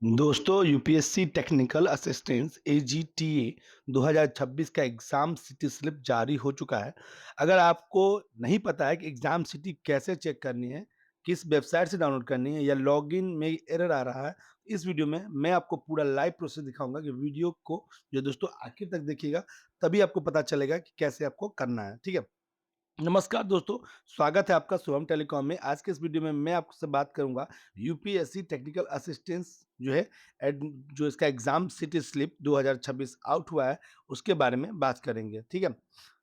दोस्तों UPSC technical assistance AGTA 2026 का exam city slip जारी हो चुका है। अगर आपको नहीं पता है कि एग्जाम सिटी कैसे चेक करनी है, किस वेबसाइट से डाउनलोड करनी है या लॉगिन में एरर आ रहा है, इस वीडियो में मैं आपको पूरा लाइव प्रोसेस दिखाऊंगा कि वीडियो को जो दोस्तों आखिर तक देखिएगा, तभी आपको पता चलेगा कि कैसे आपको करना है। ठीक है। नमस्कार दोस्तों, स्वागत है आपका शुभम टेलीकॉम में। आज के इस वीडियो में मैं आपसे बात करूंगा यूपीएससी टेक्निकल असिस्टेंस जो है जो इसका एग्जाम सिटी स्लिप 2026 आउट हुआ है, उसके बारे में बात करेंगे। ठीक है,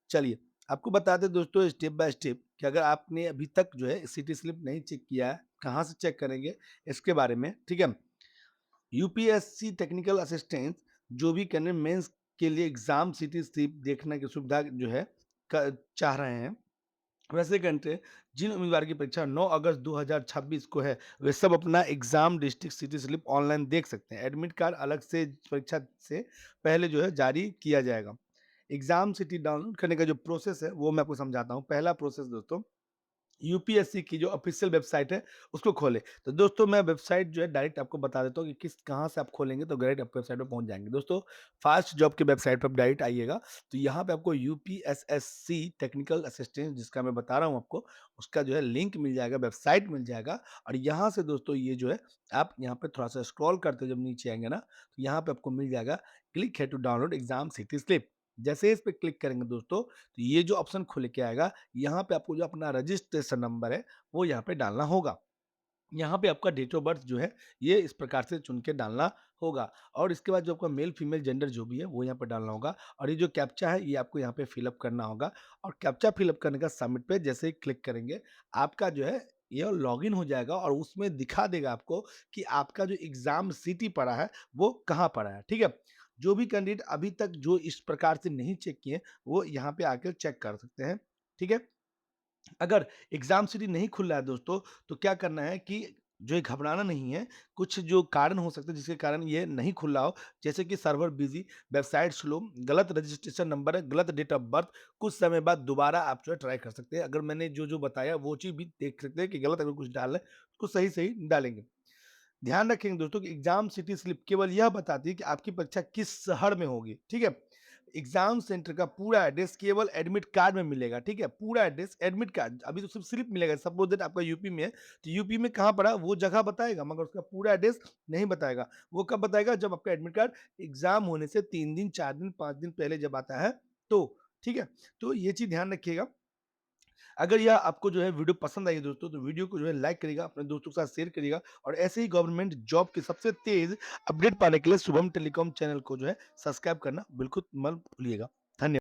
चलिए आपको बता दें दोस्तों स्टेप बाय स्टेप कि अगर आपने अभी तक जो है सिटी स्लिप नहीं चेक किया है, कहाँ से चेक करेंगे इसके बारे में। ठीक है, यूपीएससी टेक्निकल असिस्टेंस जो भी कैंडिडेट मेंस के लिए एग्जाम सिटी स्लिप देखने की सुविधा जो है चाह रहे हैं, वैसे कैंडिडेट जिन उम्मीदवार की परीक्षा 9 अगस्त 2026 को है, वे सब अपना exam district city slip online देख सकते हैं। एडमिट कार्ड अलग से परीक्षा से पहले जो है जारी किया जाएगा। एग्जाम सिटी डाउनलोड करने का जो प्रोसेस है वो मैं आपको समझाता हूँ। पहला प्रोसेस दोस्तों, यूपीएससी की जो ऑफिशियल वेबसाइट है उसको खोलें। तो दोस्तों मैं वेबसाइट जो है डायरेक्ट आपको बता देता हूँ कि किस कहाँ से आप खोलेंगे तो डायरेक्ट आप वेबसाइट पे पहुँच जाएँगे। दोस्तों फास्ट जॉब की वेबसाइट पे आप डायरेक्ट आइएगा, तो यहाँ पे आपको यूपीएसएससी टेक्निकल असिस्टेंस जिसका मैं बता रहा हूँ आपको, उसका जो है लिंक मिल जाएगा, वेबसाइट मिल जाएगा। और यहाँ से दोस्तों ये जो है आप यहाँ पे थोड़ा-सा स्क्रॉल करते जब नीचे आएँगे ना, तो यहाँ पे आपको मिल जाएगा click here to download exam city slip. जैसे ही इस पे क्लिक करेंगे दोस्तों, तो ये जो ऑप्शन खुल के आएगा, यहाँ पे आपको जो अपना रजिस्ट्रेशन नंबर है, वो यहाँ पे डालना होगा। यहाँ पे आपका डेट ऑफ बर्थ जो है, ये इस प्रकार से चुन के डालना होगा और इसके बाद जो आपका मेल, फीमेल जेंडर जो भी है, वो यहाँ पे डालना होगा और ये जो कैप्चा है, ये आपको यहाँ पे फिल अप करना होगा और कैप्चा फिल अप करने का सबमिट पे जैसे ही क्लिक करेंगे, आपका जो है, ये लॉगिन हो जाएगा और उसमें दिखा देगा आपको कि आपका जो एग्ज़ाम सिटी पड़ा है, वो कहाँ पड़ा है। ठीक है? जो भी कैंडिडेट अभी तक जो इस प्रकार से नहीं चेक किए, वो यहाँ पे आके चेक कर सकते हैं। ठीक है? अगर एग्जाम सिटी नहीं खुल रहा है दोस्तों, तो क्या करना है कि जो है घबराना नहीं है। कुछ जो कारण हो सकते हैं जिसके कारण ये नहीं खुल रहा हो, जैसे कि सर्वर बिज़ी, वेबसाइट स्लो, गलत रजिस्ट्रेशन नंबर है, गलत डेट ऑफ बर्थ, कुछ समय बाद दोबारा आप जो है ट्राई कर सकते हैं। अगर मैंने जो-जो बताया वो चीज़ भी देख सकते हैं कि गलत अगर कुछ डाल रहे हैं, उसको सही-सही डालेंगे। ध्यान रखेंगे दोस्तों कि एग्जाम सिटी स्लिप केवल यह बताती है कि आपकी परीक्षा किस शहर में होगी। ठीक है? एग्जाम सेंटर का पूरा एड्रेस केवल एडमिट कार्ड में मिलेगा। ठीक है? पूरा एड्रेस एडमिट कार्ड, अभी तो सिर्फ स्लिप मिलेगा। सपोज दैट आपका यूपी में है, तो यूपी में कहाँ पड़ा वो जगह बताएगा, मगर उसका पूरा एड्रेस नहीं बताएगा। वो कब बताएगा? जब आपका एडमिट कार्ड एग्जाम होने से 3 दिन, 4 दिन, 5 दिन पहले जब आता है तो। ठीक है? तो ये चीज़ ध्यान रखिएगा। अगर यह आपको जो है वीडियो पसंद आई है दोस्तों, तो वीडियो को जो है लाइक करिएगा, अपने दोस्तों के साथ शेयर करिएगा और ऐसे ही गवर्नमेंट जॉब की सबसे तेज़ अपडेट पाने के लिए शुभम टेलीकॉम चैनल को जो है सब्सक्राइब करना बिल्कुल मत भूलिएगा।